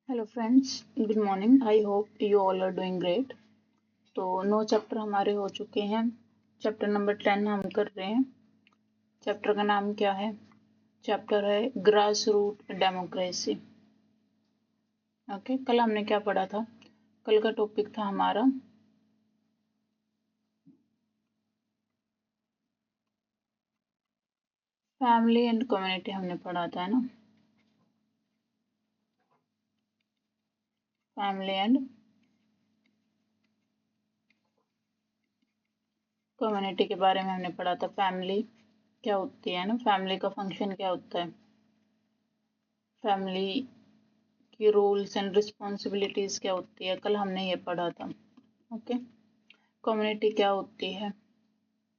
Hello friends, good morning. I hope you all are doing great. तो 9 chapter हमारे हो चुके हैं। चैप्टर नंबर 10 हम कर रहे हैं। चैप्टर का नाम क्या है? चैप्टर है ग्रास रूट डेमोक्रेसी। ओके, कल हमने क्या पढ़ा था? कल का टॉपिक था हमारा फैमिली एंड कम्युनिटी। हमने पढ़ा था, है ना? फैमिली एंड कम्युनिटी के बारे में हमने पढ़ा था। फैमिली क्या होती है ना, फैमिली का फंक्शन क्या होता है, फैमिली की रूल्स एंड रिस्पॉन्सिबिलिटीज क्या होती है, कल हमने ये पढ़ा था। ओके, कम्युनिटी क्या होती है,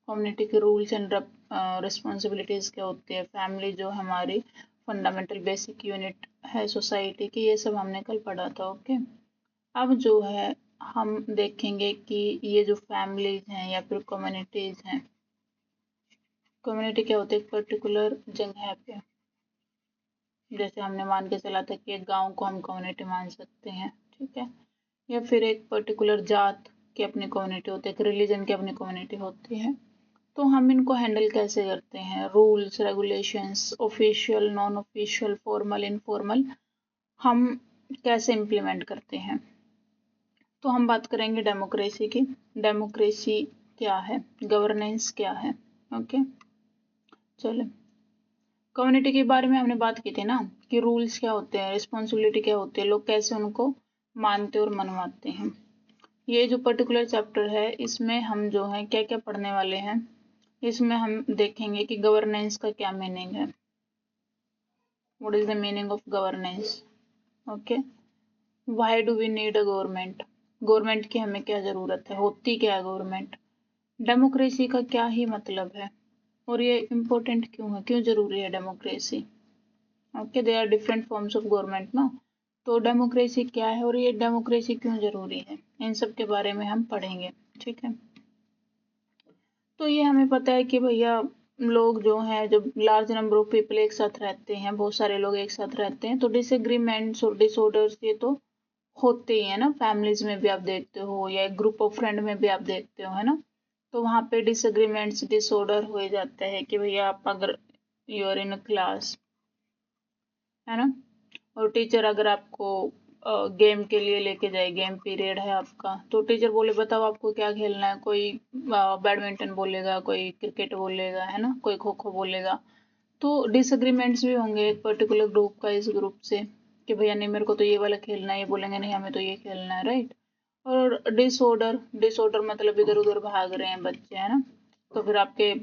कम्युनिटी के रूल्स एंड रिस्पॉन्सिबिलिटीज क्या होती है, फैमिली जो हमारी फंडामेंटल बेसिक यूनिट है सोसाइटी की, ये सब हमने कल पढ़ा था। ओके, अब जो है हम देखेंगे कि ये जो फैमिलीज हैं या फिर कम्युनिटीज हैं, कम्युनिटी क्या होती है? एक पर्टिकुलर जगह पे, जैसे हमने मान के चला था कि एक गांव को हम कम्युनिटी मान सकते हैं, ठीक है? या फिर एक पर्टिकुलर जात की अपनी कम्युनिटी होती है, एक रिलीजन की अपनी कम्युनिटी होती है। तो हम इनको हैंडल कैसे करते हैं? Rules, regulations, official, non official, formal, informal, हम कैसे इम्प्लीमेंट करते हैं? तो हम बात करेंगे डेमोक्रेसी की। डेमोक्रेसी क्या है, गवर्नेंस क्या है? ओके, चलो, कम्युनिटी के बारे में हमने बात की थी ना कि रूल्स क्या होते हैं, रिस्पॉन्सिबिलिटी क्या होती है, लोग कैसे उनको मानते और मनवाते हैं। ये जो पर्टिकुलर चैप्टर है, इसमें हम जो है क्या क्या पढ़ने वाले हैं, इसमें हम देखेंगे कि गवर्नेंस का क्या मीनिंग है। What is the meaning of governance? Okay, why do we need a government? Government की हमें क्या जरूरत है, होती क्या है गवर्नमेंट? डेमोक्रेसी का क्या ही मतलब है और ये इम्पोर्टेंट क्यों है, क्यों जरूरी है democracy? Okay, they are different forms of government ना। तो डेमोक्रेसी क्या है और ये डेमोक्रेसी क्यों जरूरी है, इन सब के बारे में हम पढ़ेंगे, ठीक है? तो ये हमें पता है कि भैया लोग जो हैं, जब लार्ज नंबर ऑफ पीपल एक साथ रहते हैं, बहुत सारे लोग एक साथ रहते हैं, तो डिसएग्रीमेंट्स और डिसऑर्डर्स ये तो होते ही है ना। फैमिलीज में भी आप देखते हो या एक ग्रुप ऑफ फ्रेंड में भी आप देखते हो, है ना? तो वहाँ पे डिसएग्रीमेंट्स, डिसऑर्डर हो जाता है कि भैया आप अगर you are in a class, है ना, और टीचर अगर आपको गेम के लिए लेके जाए, गेम पीरियड है आपका, तो टीचर बोले बताओ आपको क्या खेलना है, कोई बैडमिंटन बोलेगा, कोई क्रिकेट बोलेगा, है ना, कोई खो खो बोलेगा। तो डिसएग्रीमेंट्स भी होंगे एक पर्टिकुलर ग्रुप का इस ग्रुप से कि भैया नहीं मेरे को तो ये वाला खेलना है, ये बोलेंगे नहीं हमें तो ये खेलना है, राइट? और डिसऑर्डर, डिसऑर्डर मतलब इधर उधर भाग रहे हैं बच्चे, है ना? तो फिर आपके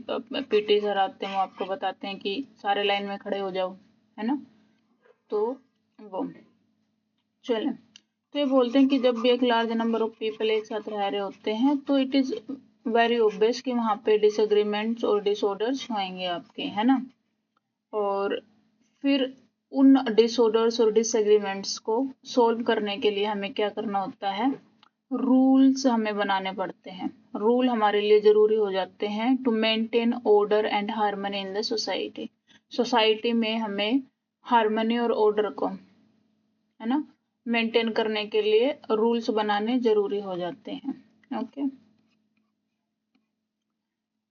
पीटी सर आते हैं, वो आपको बताते हैं कि सारे लाइन में खड़े हो जाओ, है ना? तो वो चलें, तो ये बोलते हैं कि जब भी एक लार्ज नंबर ऑफ पीपल एक साथ रह रहे होते हैं, तो इट इज़ वेरी ऑब्वियस कि वहाँ पे डिसएग्रीमेंट्स और डिसऑर्डर्स होंगे आपके, है ना? और फिर उन डिसऑर्डर्स और डिसएग्रीमेंट्स को सोल्व करने के लिए हमें क्या करना होता है? रूल्स हमें बनाने पड़ते हैं। रूल हमारे लिए जरूरी हो जाते हैं to maintain order and harmony in the society. Society में हमें हार्मनी और ऑर्डर को, है ना, मेंटेन करने के लिए रूल्स बनाने जरूरी हो जाते हैं। ओके,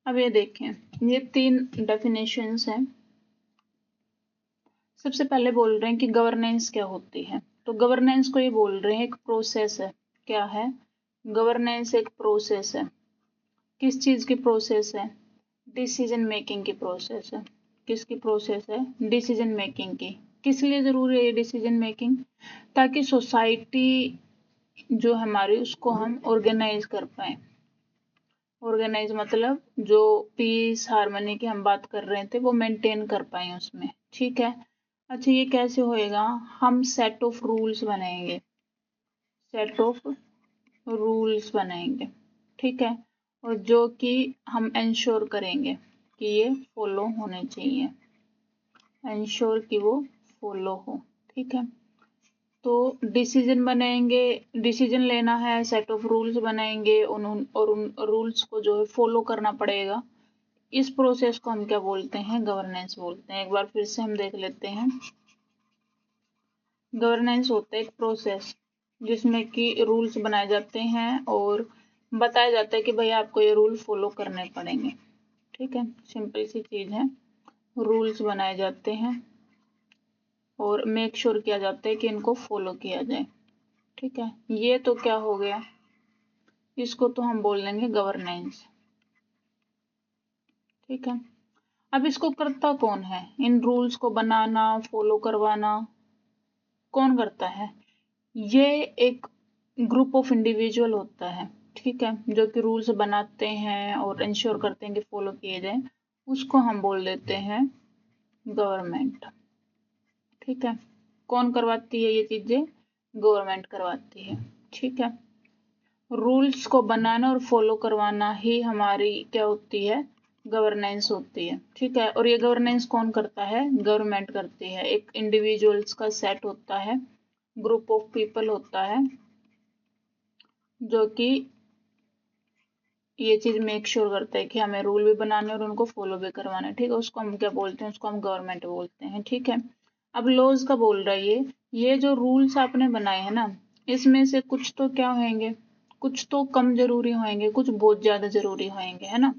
अब ये देखें, ये 3 डेफिनेशंस हैं। सबसे पहले बोल रहे हैं कि गवर्नेंस क्या होती है। तो गवर्नेंस को ये बोल रहे हैं एक प्रोसेस है। क्या है? गवर्नेंस एक प्रोसेस है। किस चीज की प्रोसेस है? डिसीजन मेकिंग की प्रोसेस है। किसकी प्रोसेस है? डिसीजन मेकिंग की। किस लिए जरूरी है ये डिसीजन मेकिंग? ताकि सोसाइटी जो हमारी उसको हम ऑर्गेनाइज कर पाए। ऑर्गेनाइज मतलब जो पीस हार्मनी की हम बात कर रहे थे वो मेंटेन कर पाए उसमें, ठीक है? अच्छा, ये कैसे होएगा? हम सेट ऑफ रूल्स बनाएंगे, सेट ऑफ रूल्स बनाएंगे, ठीक है? और जो कि हम इंश्योर करेंगे कि ये फॉलो होने चाहिए, इंश्योर कि वो फॉलो हो, ठीक है? तो डिसीजन बनाएंगे, डिसीजन लेना है, सेट ऑफ रूल्स बनाएंगे, उन रूल्स को जो है फॉलो करना पड़ेगा। इस प्रोसेस को हम क्या बोलते हैं? गवर्नेंस बोलते हैं। एक बार फिर से हम देख लेते हैं। गवर्नेंस होता है एक प्रोसेस जिसमें कि रूल्स बनाए जाते हैं और बताया जाता है कि भाई आपको ये रूल फॉलो करने पड़ेंगे। ठीक है, सिंपल सी चीज है। रूल्स बनाए जाते हैं और मेक श्योर किया जाता है कि इनको फॉलो किया जाए। ठीक है, ये तो क्या हो गया, इसको तो हम बोल देंगे गवर्नेंस। ठीक है, अब इसको करता कौन है, इन रूल्स को बनाना फॉलो करवाना कौन करता है? ये एक ग्रुप ऑफ इंडिविजुअल होता है। ठीक है, जो कि रूल्स बनाते हैं और इंश्योर करते हैं कि फॉलो किए जाए, उसको हम बोल देते हैं गवर्नमेंट। ठीक है, कौन करवाती है ये चीजें? गवर्नमेंट करवाती है। ठीक है, रूल्स को बनाना और फॉलो करवाना ही हमारी क्या होती है? गवर्नेंस होती है। ठीक है, और ये गवर्नेंस कौन करता है? गवर्नमेंट करती है। एक इंडिविजुअल्स का सेट होता है, ग्रुप ऑफ पीपल होता है जो कि ये चीज मेक श्योर करता है कि हमें रूल भी बनाने और उनको फॉलो भी करवाना है। ठीक है, उसको हम क्या बोलते हैं? उसको हम गवर्नमेंट बोलते हैं। ठीक है, अब लॉज का बोल रहा है ये जो रूल्स आपने बनाए हैं ना, इसमें से कुछ तो क्या होंगे, कुछ तो कम जरूरी होंगे, कुछ बहुत ज्यादा जरूरी होंगे, है ना।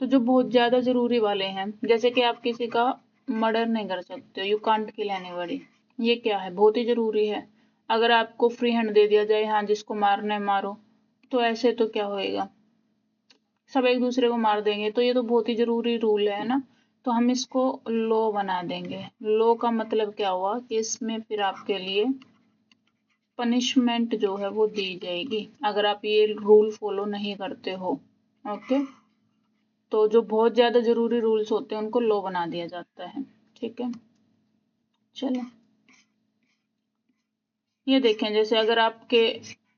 तो जो बहुत ज्यादा जरूरी वाले हैं, जैसे कि आप किसी का मर्डर नहीं कर सकते हो, यू कांट किल एनीबॉडी, ये क्या है? बहुत ही जरूरी है। अगर आपको फ्री हैंड दे दिया जाए, हाँ जिसको मारना है मारो, तो ऐसे तो क्या होएगा, सब एक दूसरे को मार देंगे। तो ये तो बहुत ही जरूरी रूल है ना, तो हम इसको लॉ बना देंगे। लॉ का मतलब क्या हुआ कि इसमें फिर आपके लिए पनिशमेंट जो है वो दी जाएगी अगर आप ये रूल फॉलो नहीं करते हो। ओके, तो जो बहुत ज्यादा जरूरी रूल्स होते हैं उनको लॉ बना दिया जाता है। ठीक है, चलो ये देखें, जैसे अगर आपके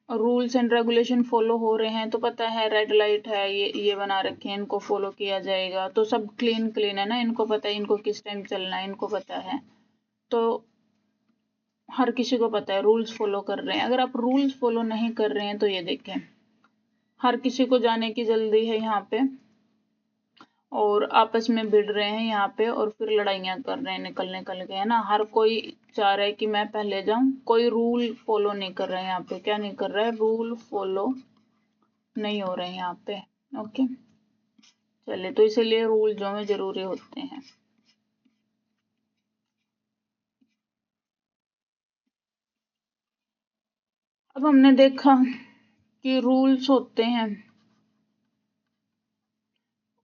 रूल्स एंड रेगुलेशन फॉलो हो रहे हैं तो पता है रेड लाइट है, ये बना रखे हैं, इनको फॉलो किया जाएगा, तो सब क्लीन क्लीन है ना, इनको पता है इनको किस टाइम चलना है, इनको पता है। तो हर किसी को पता है रूल्स फॉलो कर रहे हैं। अगर आप रूल्स फॉलो नहीं कर रहे हैं तो ये देखें, हर किसी को जाने की जल्दी है यहाँ पे और आपस में भिड़ रहे हैं यहाँ पे और फिर लड़ाइयाँ कर रहे हैं निकल निकल के, है ना। हर कोई चाह रहा है कि मैं पहले जाऊं, कोई रूल फॉलो नहीं कर रहा है यहाँ पे। क्या नहीं कर रहा है? रूल फॉलो नहीं हो रहे हैं यहाँ पे। ओके, चलिए, तो इसीलिए रूल जो है जरूरी होते हैं। अब हमने देखा कि रूल्स होते हैं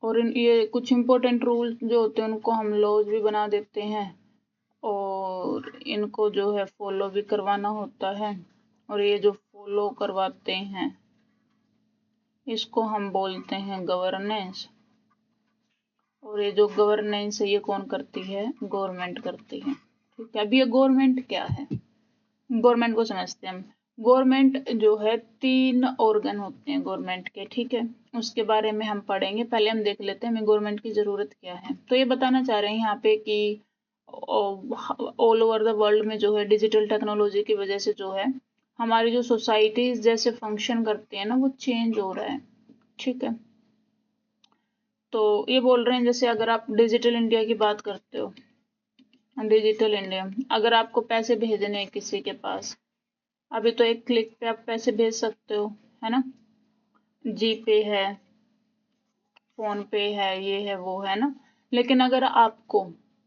और ये कुछ इंपॉर्टेंट रूल्स जो होते हैं उनको हम लॉज भी बना देते हैं और इनको जो है फॉलो भी करवाना होता है। और ये जो फॉलो करवाते हैं इसको हम बोलते हैं गवर्नेंस। और ये जो गवर्नेंस है ये कौन करती है? गवर्नमेंट करती है। ठीक है, अब ये गवर्नमेंट क्या है, गवर्नमेंट को समझते हैं हम। गवर्नमेंट जो है 3 ऑर्गन होते हैं गवर्नमेंट के। ठीक है, उसके बारे में हम पढ़ेंगे, पहले हम देख लेते हैं हमें गवर्नमेंट की जरूरत क्या है। तो ये बताना चाह रहे हैं यहाँ पे कि ऑल ओवर द वर्ल्ड में जो है डिजिटल टेक्नोलॉजी की वजह से जो है हमारी जो सोसाइटीज जैसे फंक्शन करते हैं ना वो चेंज हो रहा है। ठीक है, तो ये बोल रहे हैं जैसे अगर आप डिजिटल इंडिया की बात करते हो, डिजिटल इंडिया, अगर आपको पैसे भेजने हैं किसी के पास, अभी तो एक क्लिक पे आप पैसे भेज सकते हो, है ना। जी पे है, फोन पे है, ये है वो है ना। लेकिन अगर आपको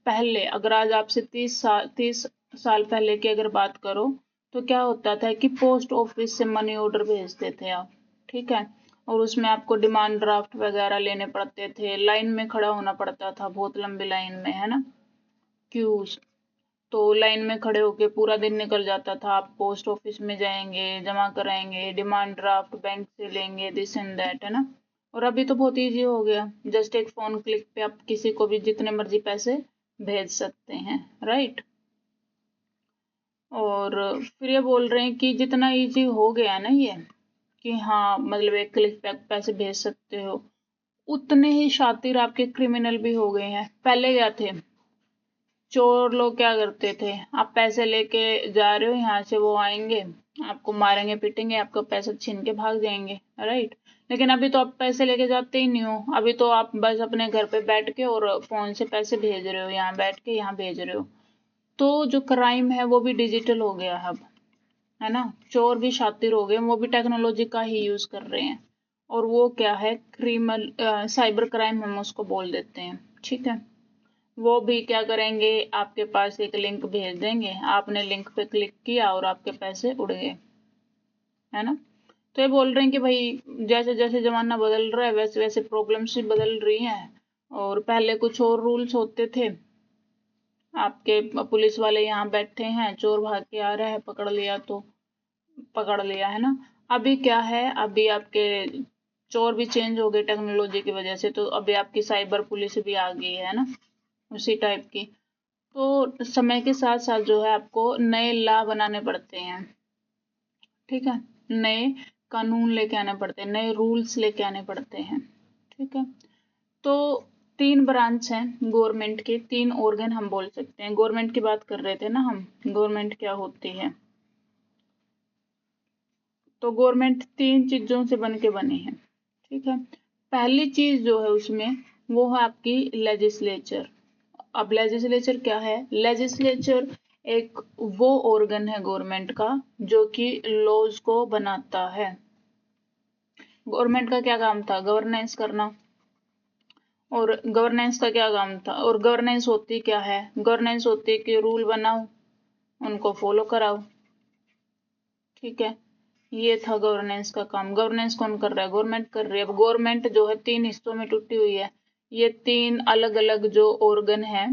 पहले, अगर आज आपसे 30 साल पहले की अगर बात करो तो क्या होता था कि पोस्ट ऑफिस से मनी ऑर्डर भेजते थे आप। ठीक है, और उसमें आपको डिमांड ड्राफ्ट वगैरह लेने पड़ते थे, लाइन में खड़ा होना पड़ता था, बहुत लंबी लाइन में, है ना, क्यूज। तो लाइन में खड़े होके पूरा दिन निकल जाता था। आप पोस्ट ऑफिस में जाएंगे, जमा कराएंगे, डिमांड ड्राफ्ट बैंक से लेंगे, दिस एंड दैट, है ना। और अभी तो बहुत इजी हो गया, जस्ट एक फोन क्लिक पे आप किसी को भी जितने मर्जी पैसे भेज सकते हैं, राइट। और फिर ये बोल रहे हैं कि जितना इजी हो गया ना ये, कि हाँ मतलब एक क्लिक पे आप पैसे भेज सकते हो, उतने ही शातिर आपके क्रिमिनल भी हो गए हैं। पहले क्या थे, चोर लोग क्या करते थे, आप पैसे लेके जा रहे हो, यहाँ से वो आएंगे, आपको मारेंगे पीटेंगे, आपका पैसा छीन के भाग जाएंगे, राइट। लेकिन अभी तो आप पैसे लेके जाते ही नहीं हो, अभी तो आप बस अपने घर पे बैठ के और फोन से पैसे भेज रहे हो, यहाँ बैठ के यहाँ भेज रहे हो। तो जो क्राइम है वो भी डिजिटल हो गया है अब, है ना। चोर भी शातिर हो गए, वो भी टेक्नोलॉजी का ही यूज कर रहे हैं। और वो क्या है, क्रिमिनल साइबर क्राइम हम उसको बोल देते हैं, ठीक है। वो भी क्या करेंगे, आपके पास एक लिंक भेज देंगे, आपने लिंक पे क्लिक किया और आपके पैसे उड़ गए, है ना। तो ये बोल रहे हैं कि भाई जैसे जैसे जमाना बदल रहा है वैसे वैसे प्रॉब्लम्स भी बदल रही हैं। और पहले कुछ और रूल्स होते थे, आपके पुलिस वाले यहाँ बैठे हैं, चोर भाग के आ रहा है, पकड़ लिया तो पकड़ लिया, है ना। अभी क्या है, अभी आपके चोर भी चेंज हो गए टेक्नोलॉजी की वजह से, तो अभी आपकी साइबर पुलिस भी आ गई है ना, उसी टाइप की। तो समय के साथ साथ जो है आपको नए लॉ बनाने पड़ते हैं, ठीक है। नए कानून लेके आने पड़ते हैं, नए रूल्स लेके आने पड़ते हैं, ठीक है। तो 3 ब्रांच हैं गवर्नमेंट के, 3 ऑर्गन हम बोल सकते हैं। गवर्नमेंट की बात कर रहे थे ना हम, गवर्नमेंट क्या होती है। तो गवर्नमेंट 3 चीजों से बन के बनी है, ठीक है। पहली चीज जो है उसमें, वो है आपकी लेजिस्लेचर। अब लेजिस्लेचर क्या है, लेजिस्लेचर एक वो ऑर्गन है गवर्नमेंट का जो कि लॉज को बनाता है। गवर्नमेंट का क्या काम था, गवर्नेंस करना। और गवर्नेंस का क्या काम था, और गवर्नेंस होती क्या है, गवर्नेंस होती है कि रूल बनाओ, उनको फॉलो कराओ, ठीक है। ये था गवर्नेंस का काम। गवर्नेंस कौन कर रहा है, गवर्नमेंट कर रही है। अब गवर्नमेंट जो है 3 हिस्सों में टूटी हुई है। ये 3 अलग अलग जो ऑर्गन है,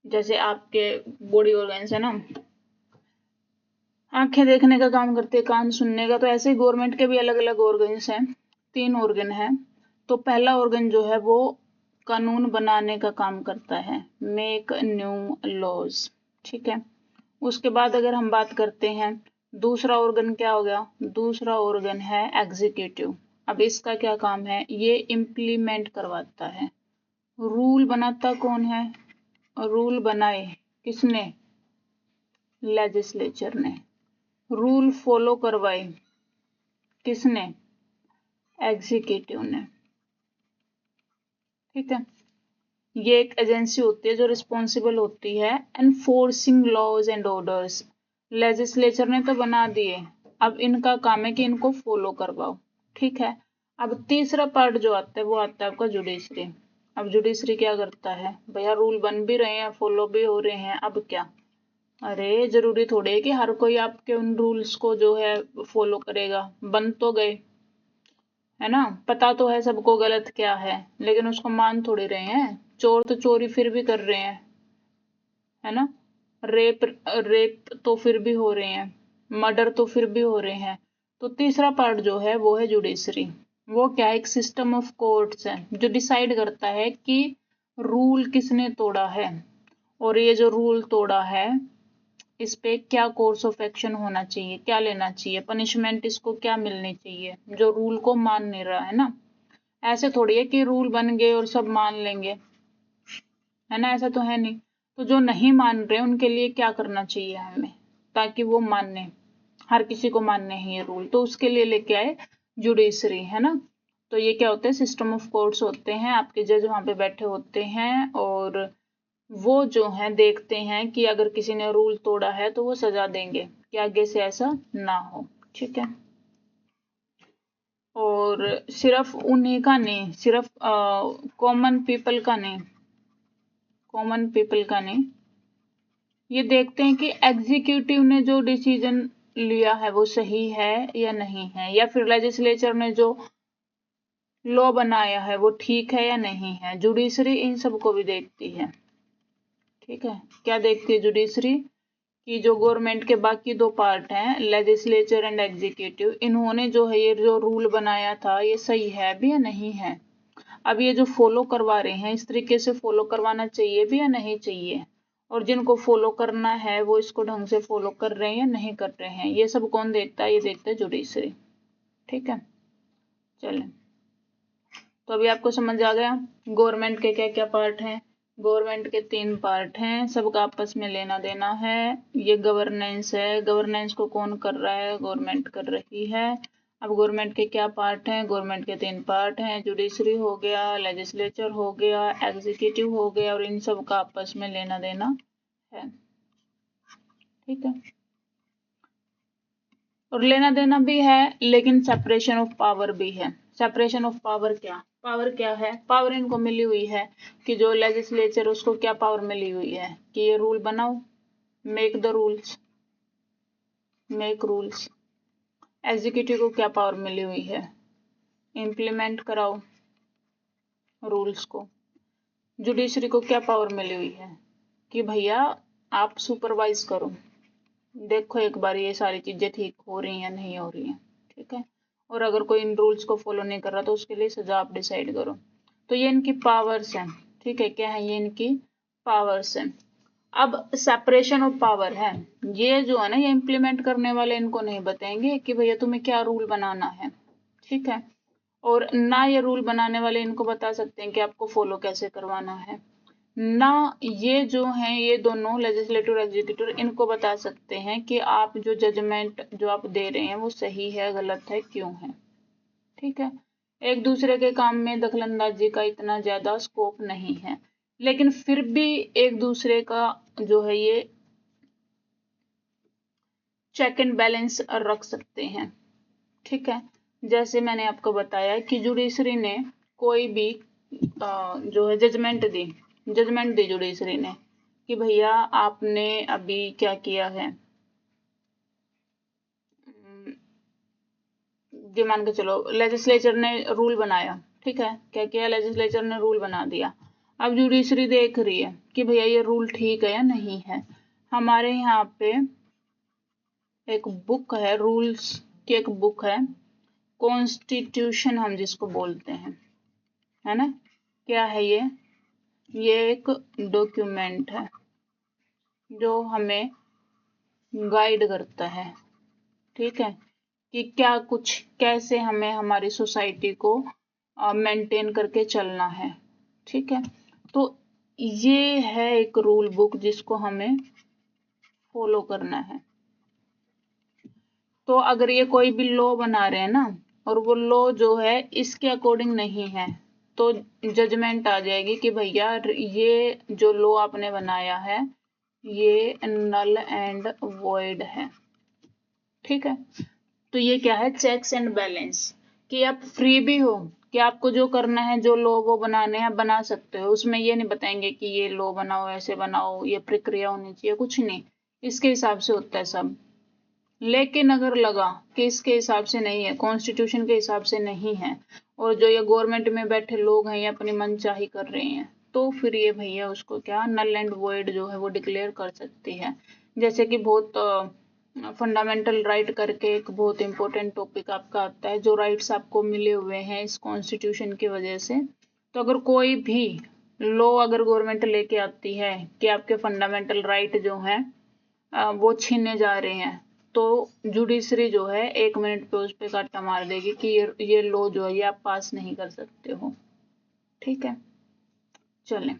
जैसे आपके बॉडी ऑर्गन्स है ना, आंखें देखने का काम करते हैं, कान सुनने का, तो ऐसे ही गवर्नमेंट के भी अलग अलग ऑर्गन्स हैं, 3 ऑर्गन है। तो पहला ऑर्गन जो है वो कानून बनाने का काम करता है, मेक न्यू लॉज, ठीक है। उसके बाद अगर हम बात करते हैं, दूसरा ऑर्गन क्या हो गया, दूसरा ऑर्गन है एग्जीक्यूटिव। अब इसका क्या काम है, ये इम्प्लीमेंट करवाता है। रूल बनाता कौन है, रूल बनाए किसने, लेजिस्लेचर ने। रूल फॉलो करवाए किसने, एग्जीक्यूटिव ने, ठीक है। ये एक एजेंसी होती है जो रिस्पॉन्सिबल होती है enforcing laws and orders. Legislature ने तो बना दिए, अब इनका काम है कि इनको फॉलो करवाओ, ठीक है। अब तीसरा पार्ट जो आता है वो आता है आपका जुडिशरी। अब जुडिशरी क्या करता है, भैया रूल बन भी रहे हैं, फॉलो भी हो रहे हैं, अब क्या, अरे जरूरी थोड़ी है कि हर कोई आपके उन रूल्स को जो है फॉलो करेगा। बन तो गए, है ना, पता तो है सबको गलत क्या है, लेकिन उसको मान थोड़ी रहे हैं। चोर तो चोरी फिर भी कर रहे हैं, है ना। रेप रेप तो फिर भी हो रहे हैं, मर्डर तो फिर भी हो रहे हैं। तो तीसरा पार्ट जो है वो है जुडिशरी। वो क्या है, एक सिस्टम ऑफ कोर्ट्स है जो डिसाइड करता है कि रूल किसने तोड़ा है, और ये जो रूल तोड़ा है इस पे क्या कोर्स ऑफ एक्शन होना चाहिए, क्या लेना चाहिए, पनिशमेंट इसको क्या मिलनी चाहिए, जो रूल को मान नहीं रहा है ना। ऐसे थोड़ी है कि रूल बन गए और सब मान लेंगे, है ना, ऐसा तो है नहीं। तो जो नहीं मान रहे उनके लिए क्या करना चाहिए हमें, ताकि वो माने, हर किसी को मानने हैं ये रूल, तो उसके लिए लेके आए जुडिशरी, है ना। तो ये क्या होते हैं, सिस्टम ऑफ कोर्ट्स होते हैं, आपके जज वहां पे बैठे होते हैं, और वो जो है देखते हैं कि अगर किसी ने रूल तोड़ा है तो वो सजा देंगे कि आगे से ऐसा ना हो, ठीक है। और सिर्फ उन्हीं का नहीं, सिर्फ कॉमन पीपल का नहीं, कॉमन पीपल का नहीं, ये देखते हैं कि एग्जीक्यूटिव ने जो डिसीजन लिया है वो सही है या नहीं है, या फिर लेजिस्लेचर ने जो लॉ बनाया है वो ठीक है या नहीं है। जुडिशरी इन सब को भी देखती है, ठीक है। क्या देखती है जुडिशरी, कि जो गवर्नमेंट के बाकी 2 पार्ट हैं, लेजिस्लेचर एंड एग्जीक्यूटिव, इन्होंने जो है ये जो रूल बनाया था ये सही है भी या नहीं है। अब ये जो फॉलो करवा रहे हैं इस तरीके से फॉलो करवाना चाहिए भी या नहीं चाहिए, और जिनको फॉलो करना है वो इसको ढंग से फॉलो कर रहे हैं या नहीं कर रहे हैं, ये सब कौन देखता है, ये देखता है जुडिशरी, ठीक है। चलें, तो अभी आपको समझ आ गया गवर्नमेंट के क्या क्या पार्ट हैं। गवर्नमेंट के 3 पार्ट हैं, सबका आपस में लेना देना है। ये गवर्नेंस है, गवर्नेंस को कौन कर रहा है, गवर्नमेंट कर रही है। अब गवर्नमेंट के क्या पार्ट हैं, गवर्नमेंट के 3 पार्ट हैं, जुडिशरी हो गया, लेजिस्लेचर हो गया, एग्जीक्यूटिव हो गया, और इन सब का आपस में लेना देना है। ठीक है, और लेना देना भी है, लेकिन सेपरेशन ऑफ पावर भी है। सेपरेशन ऑफ पावर क्या है? पावर इनको मिली हुई है कि जो लेजिस्लेचर उसको क्या पावर मिली हुई है कि ये रूल बनाओ, make the rules, make rules. Executive को क्या पावर मिली हुई है? इम्प्लीमेंट कराओ रूल्स को। जुडिशरी को क्या पावर मिली हुई है कि भैया आप सुपरवाइज करो, देखो एक बार ये सारी चीजें ठीक हो रही हैं नहीं हो रही हैं, ठीक है, और अगर कोई इन रूल्स को फॉलो नहीं कर रहा तो उसके लिए सजा आप डिसाइड करो। तो ये इनकी पावर्स हैं, ठीक है, क्या है? ये इनकी पावर्स हैं। अब सेपरेशन ऑफ पावर है, ये जो है ना, ये इम्प्लीमेंट करने वाले इनको नहीं बताएंगे कि भैया तुम्हें क्या रूल बनाना है, ठीक है, और ना ये रूल बनाने वाले इनको बता सकते हैं कि आपको फॉलो कैसे करवाना है, ना ये जो हैं ये दोनों लेजिस्लेटिव और एग्जीक्यूटिव इनको बता सकते हैं कि आप जो जजमेंट जो आप दे रहे हैं वो सही है गलत है क्यों है, ठीक है। एक दूसरे के काम में दखलंदाजी का इतना ज्यादा स्कोप नहीं है, लेकिन फिर भी एक दूसरे का जो है ये चेक एंड बैलेंस रख सकते हैं, ठीक है। जैसे मैंने आपको बताया कि जुडिशरी ने कोई भी जो है जजमेंट दी जुडिशरी ने कि भैया आपने अभी क्या किया है, ये मान के चलो लेजिस्लेचर ने रूल बनाया, ठीक है, क्या किया? लेजिस्लेचर ने रूल बना दिया। अब जुडिशरी देख रही है कि भैया ये रूल ठीक है या नहीं है। हमारे यहाँ पे एक बुक है, रूल्स की एक बुक है, कॉन्स्टिट्यूशन हम जिसको बोलते हैं, है ना। क्या है ये एक डॉक्यूमेंट है जो हमें गाइड करता है, ठीक है, कि क्या कुछ कैसे हमें हमारी सोसाइटी को मेंटेन करके चलना है, ठीक है। तो ये है एक रूल बुक जिसको हमें फॉलो करना है। तो अगर ये कोई भी लॉ बना रहे हैं ना और वो लॉ जो है इसके अकॉर्डिंग नहीं है तो जजमेंट आ जाएगी कि भैया ये जो लॉ आपने बनाया है ये नल एंड वॉइड है, ठीक है। तो ये क्या है? चेक्स एंड बैलेंस, कि आप फ्री भी हो कि आपको जो करना है जो लॉ वो बनाने हैं बना सकते हो, उसमें ये नहीं बताएंगे कि ये लॉ बनाओ ऐसे बनाओ ये प्रक्रिया होनी चाहिए, कुछ नहीं, इसके हिसाब से होता है सब। लेकिन अगर लगा कि इसके हिसाब से नहीं है, कॉन्स्टिट्यूशन के हिसाब से नहीं है और जो ये गवर्नमेंट में बैठे लोग हैं ये अपनी मनचाही कर रहे हैं, तो फिर ये भैया उसको क्या नल एंड वॉइड जो है वो डिक्लेयर कर सकती है। जैसे कि बहुत फंडामेंटल राइट करके एक बहुत इंपॉर्टेंट टॉपिक आपका आता है, जो राइट्स आपको मिले हुए हैं इस कॉन्स्टिट्यूशन की वजह से। तो अगर कोई भी लॉ अगर गवर्नमेंट लेके आती है कि आपके फंडामेंटल राइट जो हैं वो छीने जा रहे हैं, तो जुडिशरी जो है 1 मिनट पे उस पे काटा मार देगी कि ये लॉ जो है ये आप पास नहीं कर सकते हो, ठीक है। चलें,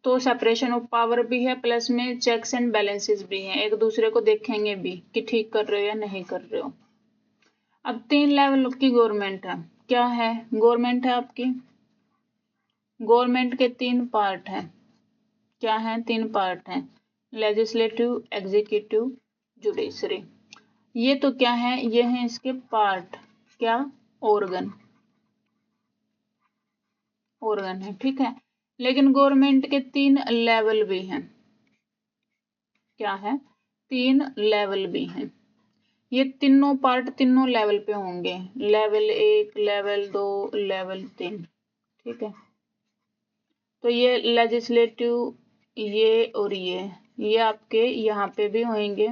तो सेपरेशन ऑफ पावर भी है, प्लस में चेक्स एंड बैलेंसेस भी हैं, एक दूसरे को देखेंगे भी कि ठीक कर रहे हो या नहीं कर रहे हो। अब 3 लेवल की गवर्नमेंट है, क्या है? गवर्नमेंट है आपकी, गवर्नमेंट के 3 पार्ट हैं, क्या है? 3 पार्ट हैं, लेजिस्लेटिव, एग्जीक्यूटिव, जुडिशरी। ये तो क्या है? ये है इसके पार्ट, क्या? ऑर्गन, ऑर्गन है, ठीक है। लेकिन गवर्नमेंट के 3 लेवल भी हैं, क्या है? 3 लेवल भी हैं। ये तीनों पार्ट तीनों लेवल पे होंगे, लेवल 1, लेवल 2, लेवल 3, ठीक है। तो ये लेजिस्लेटिव ये और ये आपके यहाँ पे भी होंगे,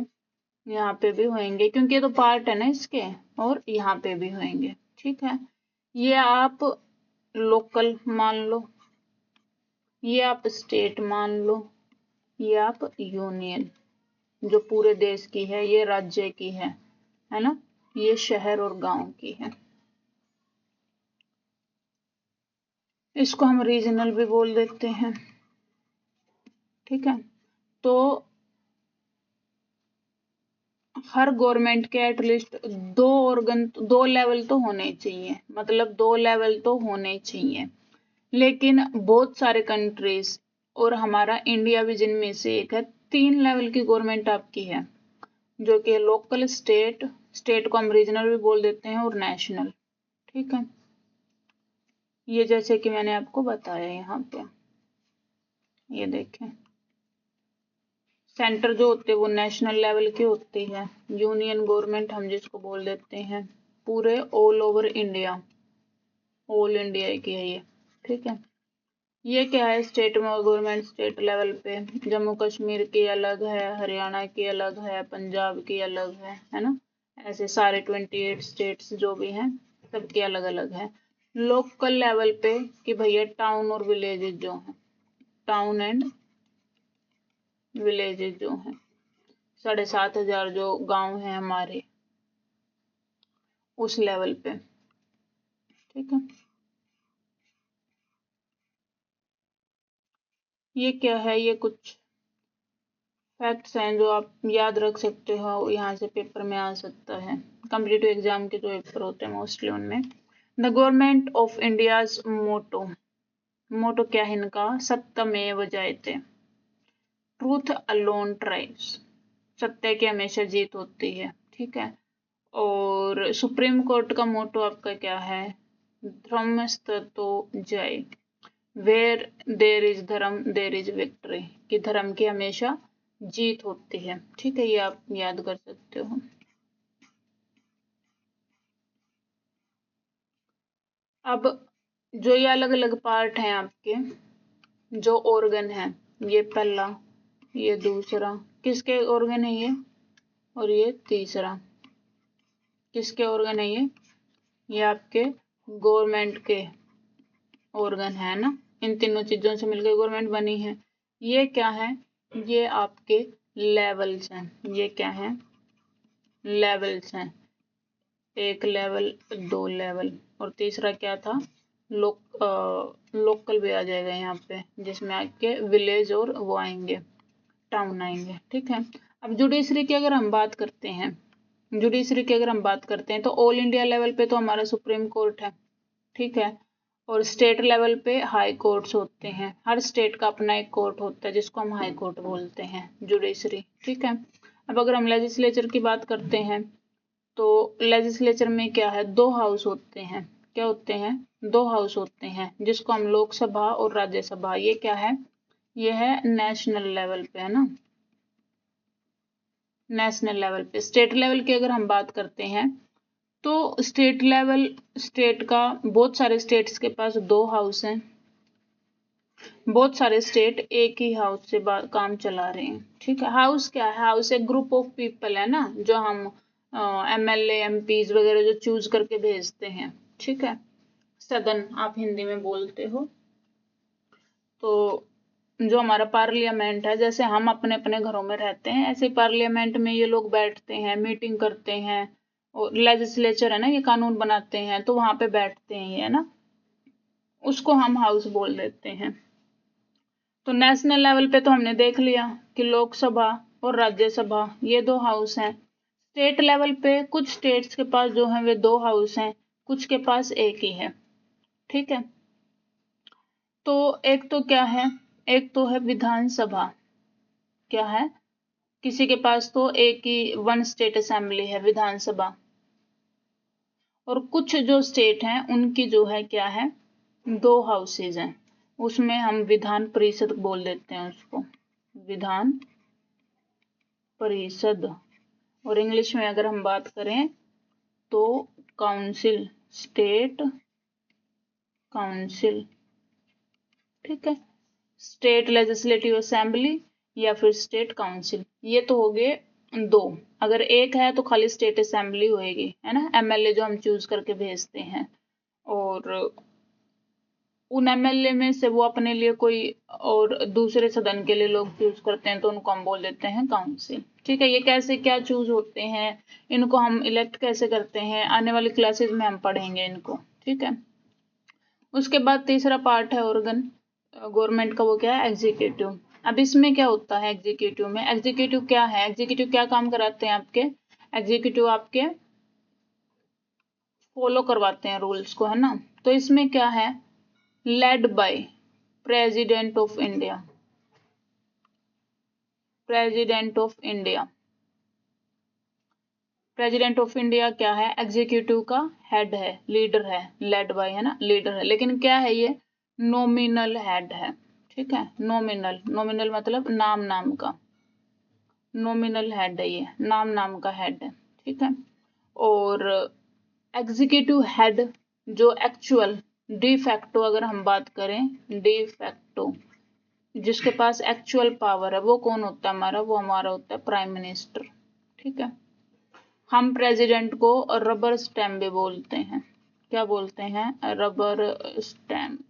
यहाँ पे भी होंगे, क्योंकि ये तो पार्ट है ना इसके, और यहाँ पे भी होंगे, ठीक है। ये आप लोकल मान लो, ये आप स्टेट मान लो, ये आप यूनियन जो पूरे देश की है, ये राज्य की है ना, ये शहर और गांव की है। इसको हम रीजनल भी बोल देते हैं, ठीक है। तो हर गवर्नमेंट के एटलीस्ट 2 ऑर्गन, 2 लेवल तो होने ही चाहिए, मतलब 2 लेवल तो होने ही चाहिए। लेकिन बहुत सारे कंट्रीज और हमारा इंडिया भी जिनमें से एक है 3 लेवल की गवर्नमेंट आपकी है, जो कि लोकल, स्टेट को हम रीजनल भी बोल देते हैं, और नेशनल। ठीक है, ये जैसे कि मैंने आपको बताया यहाँ पे, ये देखें, सेंटर जो होते हैं वो नेशनल लेवल की होती है, यूनियन गवर्नमेंट हम जिसको बोल देते हैं, पूरे all over India, all India की है ये। ठीक है, ये क्या है, स्टेट में गवर्नमेंट स्टेट लेवल पे, जम्मू कश्मीर की अलग है, हरियाणा की अलग है, पंजाब की अलग है ना, ऐसे सारे 28 स्टेट्स जो भी हैं सबकी अलग अलग है। लोकल लेवल पे कि भैया टाउन और विलेजेस जो हैं, टाउन एंड विलेजेस जो हैं, 7,500 जो गांव हैं हमारे, उस लेवल पे। ठीक है, ये क्या है, ये कुछ फैक्ट्स हैं जो आप याद रख सकते हो, यहाँ से पेपर में आ सकता है, कॉम्पिटिटिव एग्जाम के जो पेपर होते हैं मोस्टली उनमें। द गवर्नमेंट ऑफ इंडियाज मोटो, मोटो क्या है इनका, सत्यमेव जयते, ट्रूथ अलोन ट्राइव्स, सत्य की हमेशा जीत होती है। ठीक है, और सुप्रीम कोर्ट का मोटो आपका क्या है, धर्मस्ततो जय, वेयर देर इज धर्म देर इज विक्ट्री, कि धर्म की हमेशा जीत होती है। ठीक है, ये आप याद कर सकते हो। अब जो ये अलग अलग पार्ट हैं आपके, जो ऑर्गन है, ये पहला, ये दूसरा, किसके ऑर्गन है ये, और ये तीसरा किसके ऑर्गन है ये आपके गवर्नमेंट के ऑर्गन है ना, इन तीनों चीजों से मिलकर गवर्नमेंट बनी है। ये क्या है, ये आपके लेवल्स हैं, ये क्या है, लेवल्स हैं, 1 लेवल, 2 लेवल, और तीसरा क्या था, लोकल भी आ जाएगा यहाँ पे, जिसमें आपके विलेज और वो आएंगे, टाउन आएंगे। ठीक है, अब जुडिशरी की अगर हम बात करते हैं, जुडिशरी की अगर हम बात करते हैं तो ऑल इंडिया लेवल पे तो हमारा सुप्रीम कोर्ट है। ठीक है, और स्टेट लेवल पे हाई कोर्ट्स होते हैं, हर स्टेट का अपना एक कोर्ट होता है जिसको हम हाई कोर्ट बोलते हैं, जुडिशरी। ठीक है, अब अगर हम लेजिस्लेचर की बात करते हैं तो लेजिस्लेचर में क्या है, 2 हाउस होते हैं, क्या होते हैं, 2 हाउस होते हैं, जिसको हम लोकसभा और राज्यसभा, ये क्या है, ये है नेशनल लेवल पे, है ना, नेशनल लेवल पे। स्टेट लेवल की अगर हम बात करते हैं तो स्टेट लेवल, स्टेट का बहुत सारे स्टेट्स के पास 2 हाउस हैं, बहुत सारे स्टेट एक ही हाउस से काम चला रहे हैं। ठीक है, हाउस क्या है, हाउस एक ग्रुप ऑफ पीपल है ना, जो हम MLA MPs वगैरह जो चूज करके भेजते हैं। ठीक है, सदन आप हिंदी में बोलते हो। तो जो हमारा पार्लियामेंट है, जैसे हम अपने अपने घरों में रहते हैं, ऐसे पार्लियामेंट में ये लोग बैठते हैं, मीटिंग करते हैं, और लेजिस्लेचर है ना, ये कानून बनाते हैं, तो वहां पे बैठते हैं ये, है ना, उसको हम हाउस बोल देते हैं। तो नेशनल लेवल पे तो हमने देख लिया कि लोकसभा और राज्यसभा ये 2 हाउस हैं। स्टेट लेवल पे कुछ स्टेट्स के पास जो है वे 2 हाउस हैं, कुछ के पास एक ही है। ठीक है, तो एक तो क्या है, एक तो है विधानसभा, क्या है, किसी के पास तो एक ही 1 स्टेट असेंबली है, विधानसभा। और कुछ जो स्टेट हैं उनकी जो है क्या है, 2 हाउसेज हैं, उसमें हम विधान परिषद बोल देते हैं उसको, विधान परिषद। और इंग्लिश में अगर हम बात करें तो काउंसिल, स्टेट काउंसिल। ठीक है, स्टेट लेजिस्लेटिव असेंबली या फिर स्टेट काउंसिल, ये तो हो गए 2। अगर एक है तो खाली स्टेट असेंबली होएगी, है ना, MLA जो हम चूज करके भेजते हैं, और उन MLA में से वो अपने लिए कोई और दूसरे सदन के लिए लोग चूज करते हैं, तो उनको हम बोल देते हैं काउंसिल। ठीक है, ये कैसे क्या चूज होते हैं, इनको हम इलेक्ट कैसे करते हैं, आने वाली क्लासेस में हम पढ़ेंगे इनको। ठीक है, उसके बाद तीसरा पार्ट है ऑर्गन गवर्नमेंट का, वो क्या है, एग्जीक्यूटिव। अब इसमें क्या होता है, एग्जीक्यूटिव में, एग्जीक्यूटिव क्या है, एग्जीक्यूटिव क्या काम कराते हैं आपके, एग्जीक्यूटिव आपके फॉलो करवाते हैं रूल्स को, है ना। तो इसमें क्या है, led by president of India, president of India. President of India क्या है? एग्जीक्यूटिव का हेड है, लीडर है, लेड बाय है ना, लीडर है, लेकिन क्या है ये? नॉमिनल हेड है, ठीक है। नॉमिनल, नॉमिनल मतलब नाम नाम का, नॉमिनल हेड है, ये नाम नाम का हेड है, ठीक है। और एग्जीक्यूटिव हेड जो एक्चुअल डी फैक्टो, अगर हम बात करें डी फैक्टो, जिसके पास एक्चुअल पावर है, वो कौन होता है हमारा? वो हमारा होता है प्राइम मिनिस्टर, ठीक है। हम प्रेसिडेंट को रबर स्टैम्प भी बोलते हैं। क्या बोलते हैं? Rubber stamp.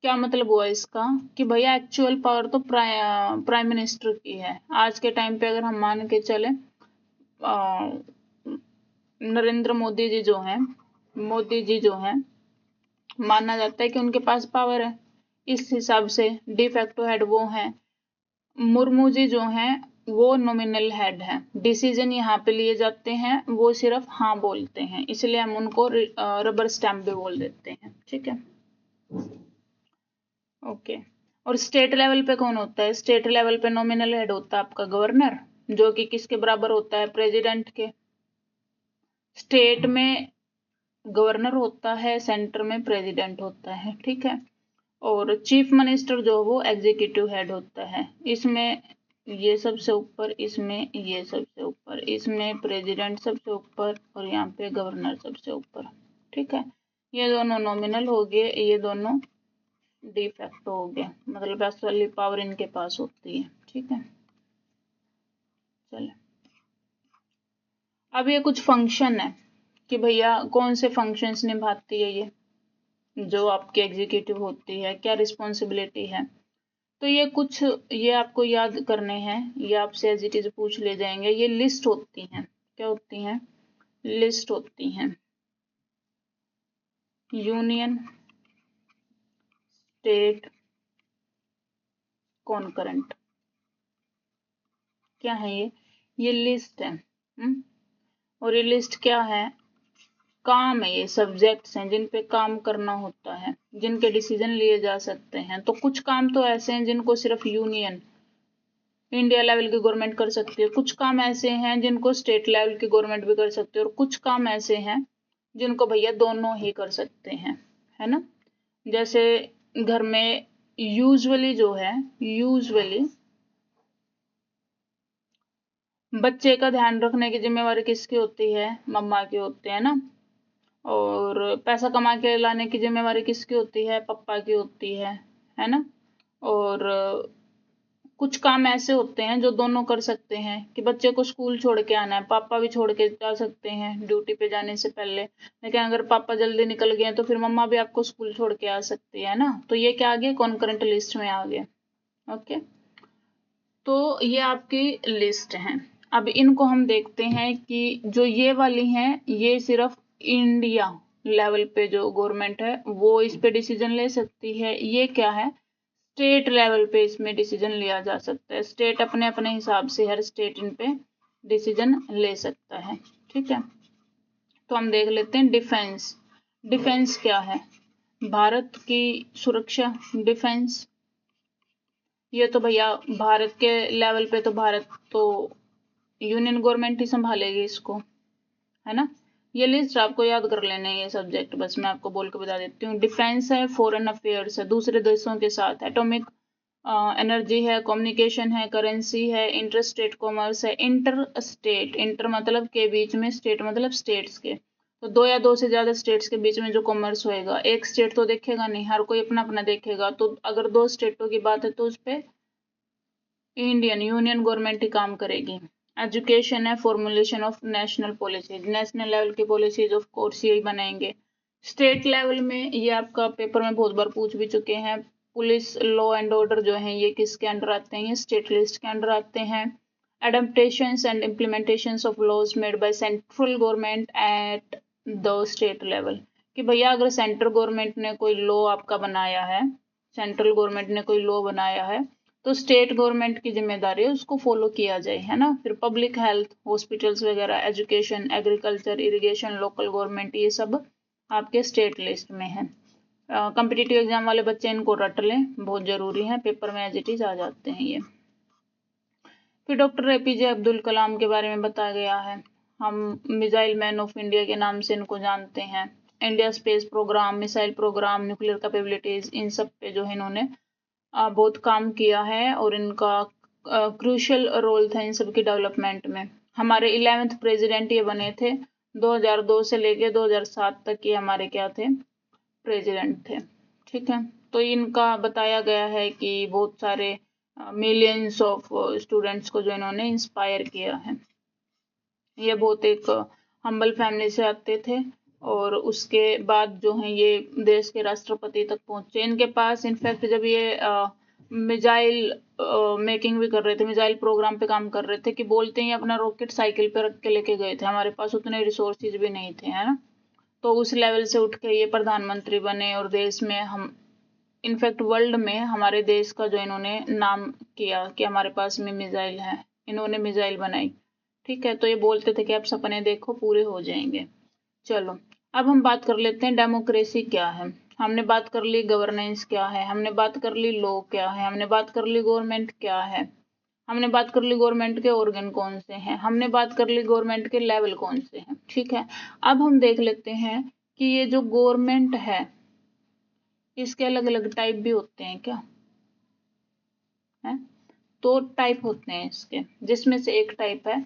क्या मतलब हुआ इसका? कि भैया एक्चुअल पावर तो प्राइम मिनिस्टर की है। आज के टाइम पे अगर हम मान के चले, नरेंद्र मोदी जी जो हैं, मोदी जी जो हैं, माना जाता है कि उनके पास पावर है, इस हिसाब से डी फैक्टो हेड वो हैं। मुर्मू जी जो हैं वो नॉमिनल हेड हैं, डिसीजन यहाँ पे लिए जाते हैं, वो सिर्फ हाँ बोलते हैं, इसलिए हम उनको रबर स्टैम्प भी बोल देते हैं, ठीक है। ओके। और स्टेट लेवल पे कौन होता है? स्टेट लेवल पे नॉमिनल हेड होता है आपका गवर्नर, जो कि किसके बराबर होता है? प्रेसिडेंट के। स्टेट में गवर्नर होता है, सेंटर में प्रेसिडेंट होता है, ठीक है। और चीफ मिनिस्टर जो वो एग्जीक्यूटिव हेड होता है। इसमें ये सबसे ऊपर, इसमें ये सबसे ऊपर, इसमें प्रेसिडेंट सबसे ऊपर, और यहाँ पे गवर्नर सबसे ऊपर, ठीक है। ये दोनों नॉमिनल हो गए, ये दोनों डी फैक्टो हो गए, मतलब असली पावर इनके पास होती है, ठीक है। चले, अब ये कुछ फंक्शन है कि भैया कौन से फंक्शंस निभाती है ये जो आपकी एग्जीक्यूटिव होती है, क्या रिस्पॉन्सिबिलिटी है। तो ये कुछ, ये आपको याद करने हैं, ये आपसे एज इट इज पूछ ले जाएंगे। ये लिस्ट होती हैं, क्या होती हैं? लिस्ट होती हैं। यूनियन, स्टेट, कॉन्करेंट, क्या है ये लिस्ट है। और ये लिस्ट क्या है? काम है, ये सब्जेक्ट्स हैं जिन पे काम करना होता है, जिनके डिसीजन लिए जा सकते हैं। तो कुछ काम तो ऐसे हैं जिनको सिर्फ यूनियन, इंडिया लेवल की गवर्नमेंट कर सकती है, कुछ काम ऐसे हैं जिनको स्टेट लेवल की गवर्नमेंट भी कर सकती है, और कुछ काम ऐसे हैं जिनको भैया दोनों ही कर सकते हैं, है ना। जैसे घर में यूजुअली जो है, यूजुअली बच्चे का ध्यान रखने की जिम्मेवारी किसकी होती है? मम्मा की होती है ना। और पैसा कमा के लाने की जिम्मेवारी किसकी होती है? पापा की होती है ना। और कुछ काम ऐसे होते हैं जो दोनों कर सकते हैं, कि बच्चे को स्कूल छोड़ के आना है, पापा भी छोड़ के जा सकते हैं ड्यूटी पे जाने से पहले, लेकिन अगर पापा जल्दी निकल गए तो फिर मम्मा भी आपको स्कूल छोड़ के आ सकती है ना। तो ये क्या आ गया? कॉन्करेंट लिस्ट में आ गया। ओके, तो ये आपकी लिस्ट है। अब इनको हम देखते हैं कि जो ये वाली हैं, ये सिर्फ इंडिया लेवल पे जो गवर्नमेंट है वो इस पे डिसीजन ले सकती है। ये क्या है? स्टेट लेवल पे इसमें डिसीजन लिया जा सकता है। स्टेट अपने अपने हिसाब से, हर स्टेट इन पे डिसीजन ले सकता है, ठीक है। तो हम देख लेते हैं डिफेंस। डिफेंस क्या है? भारत की सुरक्षा, डिफेंस। ये तो भैया भारत के लेवल पे तो भारत तो यूनियन गवर्नमेंट ही संभालेगी इसको, है ना। ये लिस्ट आपको याद कर लेना है, ये सब्जेक्ट बस मैं आपको बोल के बता देती हूँ। डिफेंस है, फॉरेन अफेयर्स है, दूसरे देशों के साथ, एटॉमिक एनर्जी है, कम्युनिकेशन है, करेंसी है, इंटर स्टेट कॉमर्स है। इंटर स्टेट, इंटर मतलब के बीच में, स्टेट मतलब स्टेट्स के, तो दो या दो से ज्यादा स्टेट्स के बीच में जो कॉमर्स होएगा, एक स्टेट तो देखेगा नहीं, हर कोई अपना अपना देखेगा। तो अगर दो स्टेटों की बात है तो उस पर इंडियन यूनियन गवर्नमेंट ही काम करेगी। एजुकेशन है, formulation of national policies, national level की पॉलिसीज ऑफ कोर्स यही बनाएंगे। स्टेट लेवल में ये आपका पेपर में बहुत बार पूछ भी चुके हैं, पुलिस, लॉ एंड ऑर्डर जो है ये किसके अंडर आते हैं? ये स्टेट लिस्ट के अंडर आते हैं। Adaptations and implementations of laws made by central government at the state level, कि भैया अगर सेंट्रल गवर्नमेंट ने कोई लॉ आपका बनाया है, सेंट्रल गवर्नमेंट ने कोई लॉ बनाया है, तो स्टेट गवर्नमेंट की जिम्मेदारी है उसको फॉलो किया जाए, है ना। फिर पब्लिक हेल्थ, हॉस्पिटल्स वगैरह, education, agriculture, irrigation, local government, ये सब आपके स्टेट लिस्ट में है। कॉम्पिटिटिव एग्जाम वाले बच्चे इनको रट लें, बहुत जरूरी है, पेपर में एज इट इज आ जाते हैं ये। फिर डॉक्टर एपीजे अब्दुल कलाम के बारे में बताया गया है। हम मिसाइल मैन ऑफ इंडिया के नाम से इनको जानते हैं। India space programme, missile programme, nuclear capabilities, इन सब पे जो है इन्होंने बहुत काम किया है और इनका क्रूशियल रोल था इन सब की डेवलपमेंट में। हमारे 11th प्रेसिडेंट ये बने थे। 2002 से लेके 2007 तक ये हमारे क्या थे, प्रेसिडेंट थे। ठीक है, तो इनका बताया गया है कि बहुत सारे मिलियंस ऑफ स्टूडेंट्स को जो इन्होंने इंस्पायर किया है। ये बहुत एक हम्बल फैमिली से आते थे और उसके बाद जो है ये देश के राष्ट्रपति तक पहुंचे। इनके पास इनफैक्ट जब ये मिसाइल मेकिंग भी कर रहे थे, मिसाइल प्रोग्राम पे काम कर रहे थे, कि बोलते ही अपना रॉकेट साइकिल पे रख के लेके गए थे। हमारे पास उतने रिसोर्सेज भी नहीं थे, है ना। तो उस लेवल से उठ के ये प्रधानमंत्री बने और देश में हम इनफैक्ट वर्ल्ड में हमारे देश का जो इन्होंने नाम किया कि हमारे पास में मिसाइल है, इन्होंने मिसाइल बनाई। ठीक है, तो ये बोलते थे कि आप सपने देखो पूरे हो जाएंगे। चलो अब हम बात कर लेते हैं डेमोक्रेसी क्या है। हमने बात कर ली गवर्नेंस क्या है, हमने बात कर ली लॉ क्या है, हमने बात कर ली गवर्नमेंट क्या है, हमने बात कर ली गवर्नमेंट के ऑर्गन कौन से हैं, हमने बात कर ली गवर्नमेंट के लेवल कौन से हैं। ठीक है, अब हम देख लेते हैं कि ये जो गवर्नमेंट है इसके अलग अलग टाइप भी होते हैं क्या है। तो टाइप होते हैं इसके, जिसमें से एक टाइप है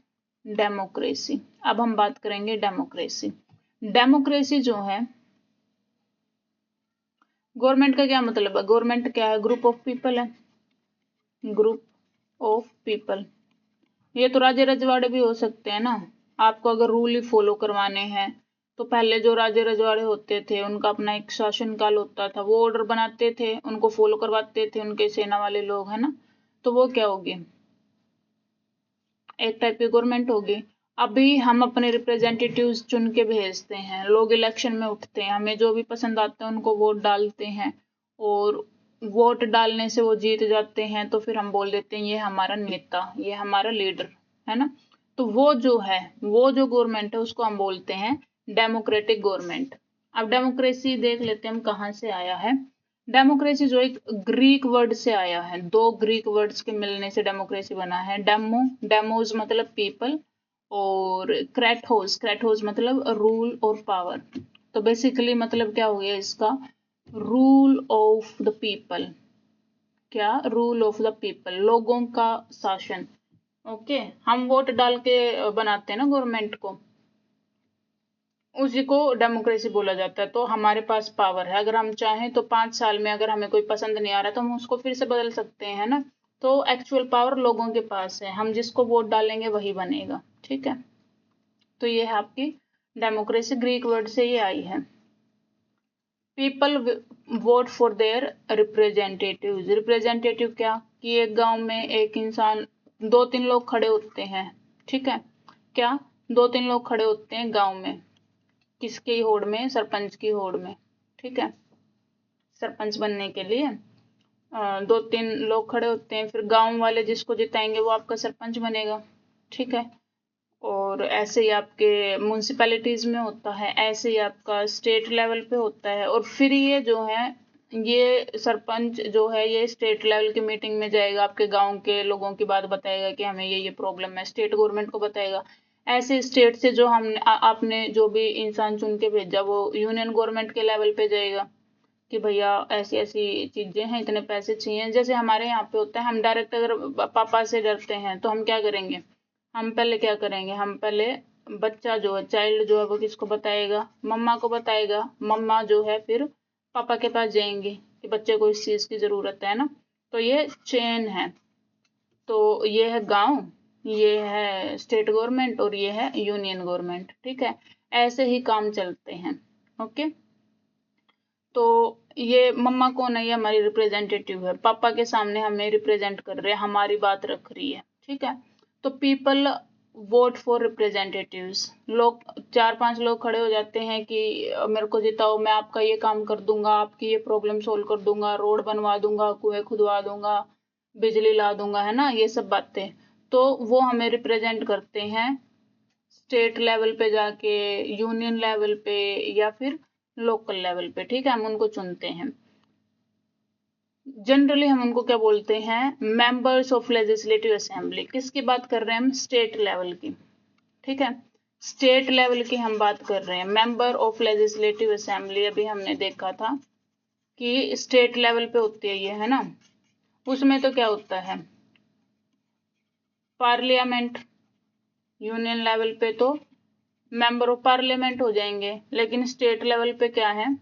डेमोक्रेसी। अब हम बात करेंगे डेमोक्रेसी। डेमोक्रेसी जो है, गवर्नमेंट का क्या मतलब है, गवर्नमेंट क्या है, ग्रुप ऑफ पीपल है, ग्रुप ऑफ पीपल। ये तो राजे रजवाड़े भी हो सकते हैं ना। आपको अगर रूल ही फॉलो करवाने हैं तो पहले जो राजे रजवाड़े होते थे उनका अपना एक शासन काल होता था, वो ऑर्डर बनाते थे, उनको फॉलो करवाते थे उनके सेना वाले लोग, है ना। तो वो क्या होगी, एक टाइप की गवर्नमेंट होगी। अभी हम अपने रिप्रेजेंटेटिव्स चुन के भेजते हैं, लोग इलेक्शन में उठते हैं, हमें जो भी पसंद आता है उनको वोट डालते हैं और वोट डालने से वो जीत जाते हैं, तो फिर हम बोल देते हैं ये हमारा नेता, ये हमारा लीडर, है ना। तो वो जो है, वो जो गवर्नमेंट है उसको हम बोलते हैं डेमोक्रेटिक गवर्नमेंट। अब डेमोक्रेसी देख लेते हैं हम कहाँ से आया है। डेमोक्रेसी जो एक ग्रीक वर्ड से आया है, दो ग्रीक वर्ड्स के मिलने से डेमोक्रेसी बना है। डेमो, डेमोज मतलब पीपल, और क्रेटोस, क्रेटोस मतलब रूल और पावर। तो बेसिकली मतलब क्या हो गया इसका, रूल ऑफ द पीपल। क्या, रूल ऑफ द पीपल, लोगों का शासन। ओके, हम वोट डाल के बनाते हैं ना गवर्नमेंट को, उसी को डेमोक्रेसी बोला जाता है। तो हमारे पास पावर है, अगर हम चाहें तो 5 साल में अगर हमें कोई पसंद नहीं आ रहा तो हम उसको फिर से बदल सकते हैं, है ना। तो एक्चुअल पावर लोगों के पास है, हम जिसको वोट डालेंगे वही बनेगा। ठीक है, तो ये है आपकी डेमोक्रेसी, ग्रीक वर्ड से ये आई है। People vote for their representative. Representative क्या, कि एक गांव में एक इंसान, 2-3 लोग खड़े होते हैं। ठीक है, क्या, 2-3 लोग खड़े होते हैं गांव में, किसकी होड़ में, सरपंच की होड़ में। ठीक है, सरपंच बनने के लिए 2-3 लोग खड़े होते हैं, फिर गांव वाले जिसको जिताएंगे वो आपका सरपंच बनेगा। ठीक है, और ऐसे ही आपके म्यूनसिपैलिटीज में होता है, ऐसे ही आपका स्टेट लेवल पे होता है। और फिर ये जो है, ये सरपंच जो है ये स्टेट लेवल की मीटिंग में जाएगा, आपके गांव के लोगों की बात बताएगा कि हमें ये प्रॉब्लम है, स्टेट गवर्नमेंट को बताएगा। ऐसे स्टेट से जो हमने आपने जो भी इंसान चुन के भेजा वो यूनियन गवर्नमेंट के लेवल पे जाएगा कि भैया ऐसी ऐसी चीजें हैं, इतने पैसे चाहिए। जैसे हमारे यहाँ पे होता है, हम डायरेक्ट अगर पापा से डरते हैं तो हम क्या करेंगे, हम पहले क्या करेंगे, हम पहले बच्चा जो है, चाइल्ड जो है वो किसको बताएगा, मम्मा को बताएगा। मम्मा जो है फिर पापा के पास जाएंगी कि बच्चे को इस चीज की जरूरत है ना। तो ये चेन है। तो ये है गांव, ये है स्टेट गवर्नमेंट और ये है यूनियन गवर्नमेंट। ठीक है, ऐसे ही काम चलते हैं। ओके, तो ये मम्मा कौन है, ये हमारी रिप्रेजेंटेटिव है, पापा के सामने हमें रिप्रेजेंट कर रहे हैं, हमारी बात रख रही है। ठीक है, तो पीपल वोट फॉर रिप्रेजेंटेटिव्स। लोग 4-5 लोग खड़े हो जाते हैं कि मेरे को जिताओ, मैं आपका ये काम कर दूंगा, आपकी ये प्रॉब्लम सोल्व कर दूंगा, रोड बनवा दूंगा, कुएं खुदवा दूंगा, बिजली ला दूंगा, है ना, ये सब बातें। तो वो हमें रिप्रेजेंट करते हैं स्टेट लेवल पे जाके, यूनियन लेवल पे, या फिर लोकल लेवल पे, ठीक है, हम उनको चुनते हैं। जनरली हम उनको क्या बोलते हैं, मेंबर्स ऑफ लेजिस्लेटिव असेंबली। किसकी बात कर रहे हैं हम, स्टेट लेवल की, ठीक है, स्टेट लेवल की हम बात कर रहे हैं। मेंबर ऑफ लेजिस्लेटिव असेंबली अभी हमने देखा था कि स्टेट लेवल पे होती है ये, है ना। उसमें तो क्या होता है, पार्लियामेंट। यूनियन लेवल पे तो मेंबर ऑफ पार्लियामेंट हो जाएंगे, लेकिन स्टेट लेवल पे क्या है,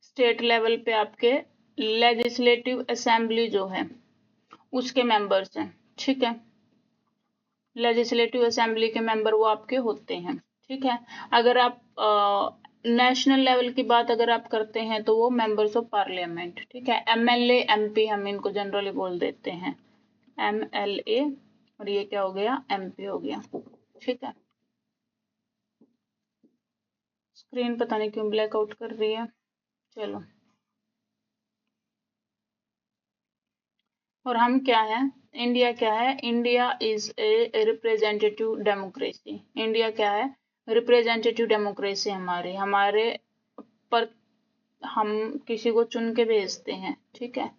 स्टेट लेवल पे आपके लेजिस्लेटिव असेंबली जो है उसके मेंबर्स हैं, ठीक है। लेजिस्लेटिव असेंबली के मेंबर वो आपके होते हैं, ठीक है। अगर आप नेशनल लेवल की बात अगर आप करते हैं तो वो मेंबर्स ऑफ पार्लियामेंट, ठीक है। एमएलए एमपी हम इनको जनरली बोल देते हैं, एमएलए, और ये क्या हो गया, एमपी हो गया, ठीक है। स्क्रीन पता नहीं क्यों ब्लैकआउट कर रही है, चलो। और हम क्या है, इंडिया क्या है, India is a representative democracy. India क्या है, रिप्रेजेंटेटिव डेमोक्रेसी। हमारे हमारे पर हम किसी को चुन के भेजते हैं, ठीक है,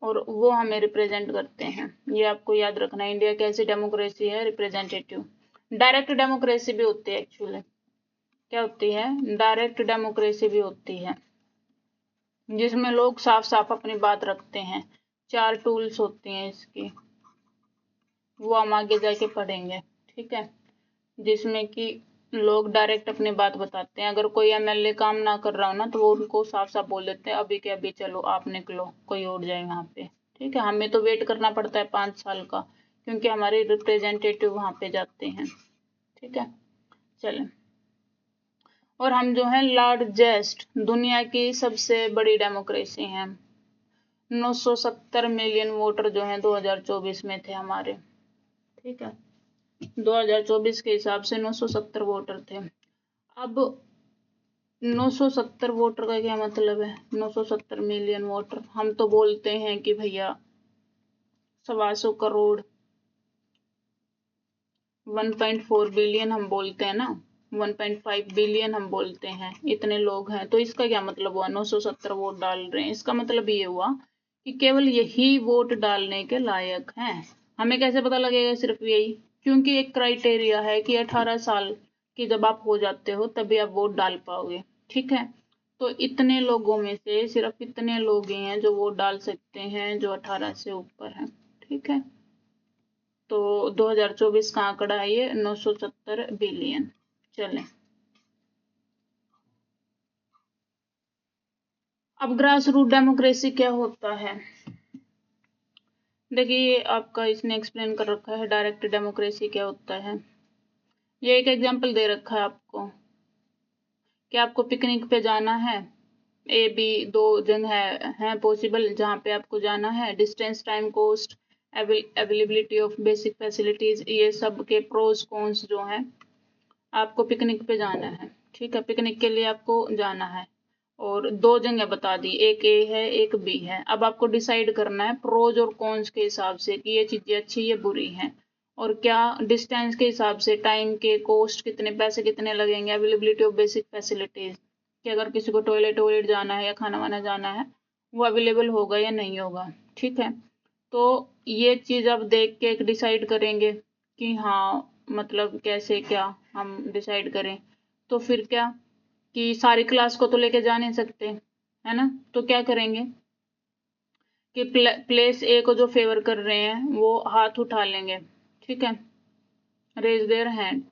और वो हमें रिप्रेजेंट करते हैं। ये आपको याद रखना है, इंडिया कैसी डेमोक्रेसी है, रिप्रेजेंटेटिव। डायरेक्ट डेमोक्रेसी भी होती है एक्चुअली, क्या होती है, डायरेक्ट डेमोक्रेसी भी होती है, जिसमें लोग साफ साफ अपनी बात रखते हैं। 4 टूल्स होती हैं इसकी, वो हम आगे जाके पढ़ेंगे, ठीक है, जिसमें कि लोग डायरेक्ट अपनी बात बताते हैं। अगर कोई एमएलए काम ना कर रहा हो ना, तो वो उनको साफ साफ बोल देते हैं अभी के अभी चलो आप निकलो, कोई और जाए वहाँ पे, ठीक है। हमें तो वेट करना पड़ता है 5 साल का, क्योंकि हमारे रिप्रेजेंटेटिव वहाँ पे जाते हैं, ठीक है। चलें, और हम जो है लार्जेस्ट, दुनिया की सबसे बड़ी डेमोक्रेसी हैं। 970 मिलियन वोटर जो हैं 2024 में थे हमारे, ठीक है। 2024 के हिसाब से 970 वोटर थे। अब 970 वोटर का क्या मतलब है, 970 मिलियन वोटर, हम तो बोलते हैं कि भैया 125 करोड़, 1.4 बिलियन हम बोलते हैं ना, 1.5 बिलियन हम बोलते हैं, इतने लोग हैं। तो इसका क्या मतलब हुआ, 970 वोट डाल रहे हैं, इसका मतलब ये हुआ कि केवल यही वोट डालने के लायक हैं। हमें कैसे पता लगेगा, सिर्फ यही, क्योंकि एक क्राइटेरिया है कि 18 साल की जब आप हो जाते हो तभी आप वोट डाल पाओगे, ठीक है। तो इतने लोगों में से सिर्फ इतने लोग ही हैं जो वोट डाल सकते हैं जो 18 से ऊपर हैं, ठीक है। तो 2024 का आंकड़ा है ये 970 बिलियन। चलें, अब ग्रास रूट डेमोक्रेसी क्या होता है, देखिए आपका इसने एक्सप्लेन कर रखा है डायरेक्ट डेमोक्रेसी क्या होता है। ये एक एग्जांपल दे रखा है आपको कि आपको पिकनिक पे जाना है, ए बी 2 जगह है पॉसिबल जहाँ पे आपको जाना है। Distance, time, cost, availability of basic facilities, ये सब के प्रोज कॉन्स जो हैं, आपको पिकनिक पे जाना है, ठीक है। पिकनिक के लिए आपको जाना है और 2 जगह बता दी, एक ए है एक बी है। अब आपको डिसाइड करना है प्रोज और कॉन्स के हिसाब से कि ये चीजें अच्छी ये बुरी हैं, और क्या डिस्टेंस के हिसाब से, टाइम के, कॉस्ट कितने, पैसे कितने लगेंगे, अवेलेबिलिटी ऑफ बेसिक फैसिलिटीज कि अगर किसी को टॉयलेट वॉयलेट जाना है या खाना वाना जाना है वो अवेलेबल होगा या नहीं होगा, ठीक है। तो ये चीज आप देख के एक डिसाइड करेंगे कि हाँ, मतलब कैसे क्या हम डिसाइड करें। तो फिर क्या कि सारी क्लास को तो लेके जा नहीं सकते, है ना। तो क्या करेंगे कि प्लेस ए को जो फेवर कर रहे हैं वो हाथ उठा लेंगे, ठीक है, रेज देयर हैंड।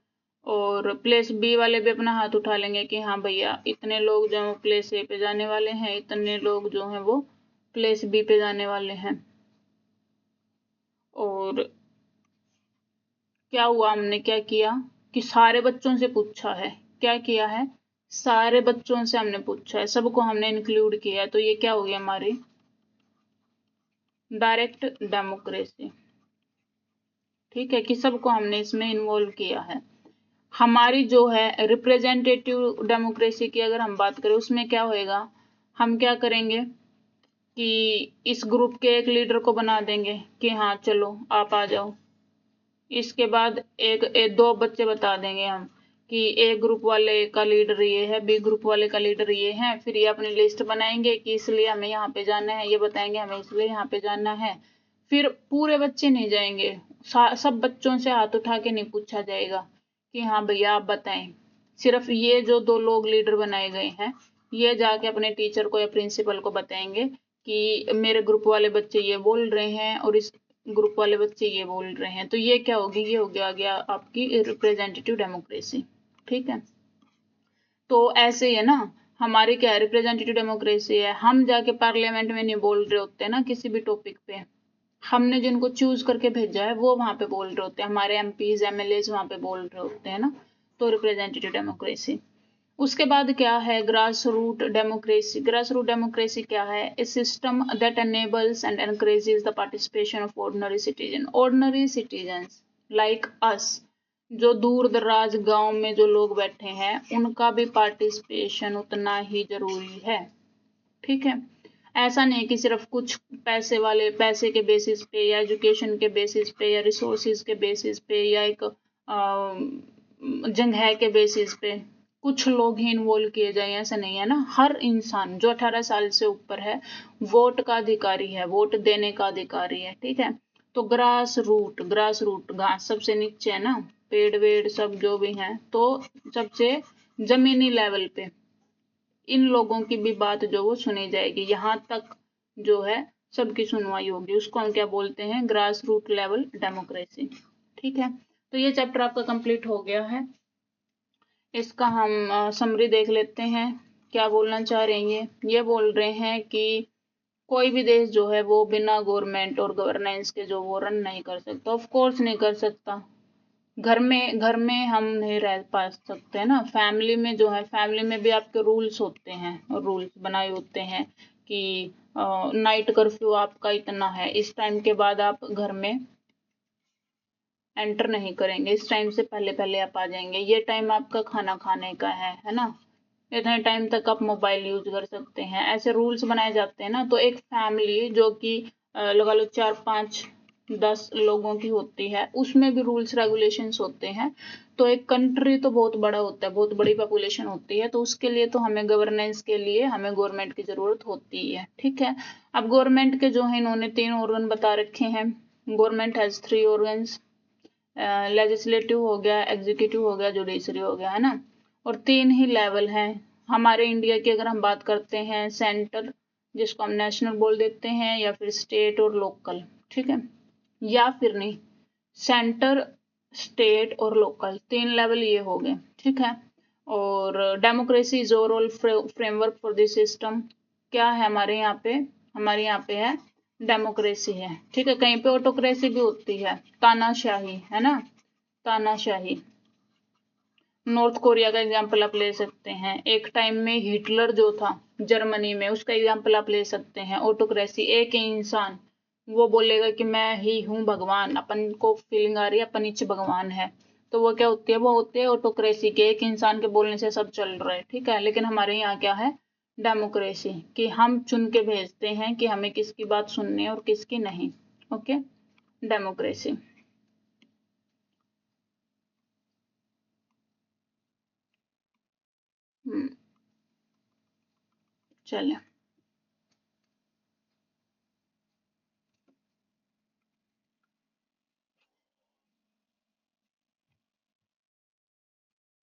और प्लेस बी वाले भी अपना हाथ उठा लेंगे कि हाँ भैया इतने लोग जो हैं प्लेस ए पे जाने वाले हैं, इतने लोग जो हैं वो प्लेस बी पे जाने वाले हैं। और क्या हुआ, हमने क्या किया कि सारे बच्चों से पूछा है, क्या किया है, सारे बच्चों से हमने पूछा है, सबको हमने इंक्लूड किया है। तो ये क्या हो गया, हमारी डायरेक्ट डेमोक्रेसी, ठीक है, कि सबको हमने इसमें इन्वॉल्व किया है। हमारी जो है रिप्रेजेंटेटिव डेमोक्रेसी की अगर हम बात करें उसमें क्या होएगा, हम क्या करेंगे कि इस ग्रुप के एक लीडर को बना देंगे कि हाँ चलो आप आ जाओ। इसके बाद एक 2 बच्चे बता देंगे हम कि ए ग्रुप वाले का लीडर ये है, बी ग्रुप वाले का लीडर ये है, फिर ये अपनी लिस्ट बनाएंगे कि इसलिए हमें यहाँ पे जाना है, ये बताएंगे हमें इसलिए यहाँ पे जाना है। फिर पूरे बच्चे नहीं जाएंगे, सब बच्चों से हाथ उठा के नहीं पूछा जाएगा कि हाँ भैया आप बताएं। सिर्फ ये जो 2 लोग लीडर बनाए गए हैं ये जाके अपने टीचर को या प्रिंसिपल को बताएंगे कि मेरे ग्रुप वाले बच्चे ये बोल रहे हैं और इस ग्रुप वाले बच्चे ये बोल रहे हैं। तो ये क्या होगी, ये हो गया आपकी रिप्रेजेंटेटिव डेमोक्रेसी। ठीक है, तो ऐसे ही है ना, हमारी क्या है, रिप्रेजेंटेटिव डेमोक्रेसी है। हम जाके पार्लियामेंट में नहीं बोल रहे होते ना किसी भी टॉपिक पे, हमने जिनको चूज करके भेजा है वो वहां पे बोल रहे होते हैं, हमारे एमपीज एमएलएज वहां पे बोल रहे होते हैं ना, तो रिप्रेजेंटेटिव डेमोक्रेसी। उसके बाद क्या है, grass root democracy. Grass root democracy क्या है, a system that enables and encourages the participation of ordinary citizen. Ordinary citizens like us, जो दूर दराज गांव में जो लोग बैठे हैं उनका भी पार्टिसिपेशन उतना ही जरूरी है। ठीक है, ऐसा नहीं कि सिर्फ कुछ पैसे वाले पैसे के बेसिस पे या एजुकेशन के बेसिस पे या रिसोर्सेज के बेसिस पे या एक जगह के बेसिस पे कुछ लोग ही इन्वॉल्व किए जाए, ऐसा नहीं है ना। हर इंसान जो 18 साल से ऊपर है वोट का अधिकारी है, वोट देने का अधिकारी है। ठीक है, तो ग्रास रूट घास सबसे नीचे है ना, पेड़ वेड़ सब जो भी हैं, तो सबसे जमीनी लेवल पे इन लोगों की भी बात जो वो सुनी जाएगी, यहाँ तक जो है सबकी सुनवाई होगी, उसको हम क्या बोलते हैं, ग्रास रूट लेवल डेमोक्रेसी। ठीक है, तो ये चैप्टर आपका कंप्लीट हो गया है। इसका हम समरी देख लेते हैं, क्या बोलना चाह रहे हैं। ये बोल रहे हैं कि कोई भी देश जो है वो बिना गवर्नमेंट और गवर्नेंस के जो वो रन नहीं कर सकता। ऑफ कोर्स नहीं कर सकता, घर में हम नहीं रह पा सकते ना। फैमिली में जो है, फैमिली में भी आपके रूल्स होते हैं, रूल्स बनाए होते हैं कि नाइट कर्फ्यू आपका इतना है, इस टाइम के बाद आप घर में एंटर नहीं करेंगे, इस टाइम से पहले पहले आप आ जाएंगे, ये टाइम आपका खाना खाने का है ना, इतने टाइम तक आप मोबाइल यूज कर सकते हैं, ऐसे रूल्स बनाए जाते हैं ना। तो एक फैमिली जो कि लगा लो 4 5 10 लोगों की होती है, उसमें भी रूल्स रेगुलेशंस होते हैं। तो एक कंट्री तो बहुत बड़ा होता है, बहुत बड़ी पॉपुलेशन होती है, तो उसके लिए तो हमें गवर्नेंस के लिए हमें गवर्नमेंट की जरूरत होती है। ठीक है, अब गवर्नमेंट के जो है इन्होंने 3 ऑर्गन बता रखे हैं। गवर्नमेंट हैज 3 ऑर्गन्स, लेजिस्लेटिव हो गया, एग्जीक्यूटिव हो गया, जुडिशरी हो गया, है ना। और 3 ही लेवल हैं। हमारे इंडिया की अगर हम बात करते हैं, सेंटर जिसको हम नेशनल बोल देते हैं, या फिर स्टेट और लोकल। ठीक है, या फिर नहीं, सेंटर, स्टेट और लोकल, 3 लेवल ये हो गए। ठीक है, और democracy is overall framework for this system. क्या है हमारे यहाँ पे, हमारे यहाँ पे है डेमोक्रेसी है। ठीक है, कहीं पे ऑटोक्रेसी भी होती है, तानाशाही, है ना, तानाशाही। नॉर्थ कोरिया का एग्जाम्पल आप ले सकते हैं, एक टाइम में हिटलर जो था जर्मनी में, उसका एग्जाम्पल आप ले सकते हैं। ऑटोक्रेसी, एक ही इंसान वो बोलेगा कि मैं ही हूँ भगवान, अपन को फीलिंग आ रही है अपन नीचे भगवान है, तो वो क्या होती है, वो होती है ऑटोक्रेसी के, एक इंसान के बोलने से सब चल रहा है। ठीक है, लेकिन हमारे यहाँ क्या है, डेमोक्रेसी, कि हम चुन के भेजते हैं कि हमें किसकी बात सुननी है और किसकी नहीं। Okay, democracy. चलिए।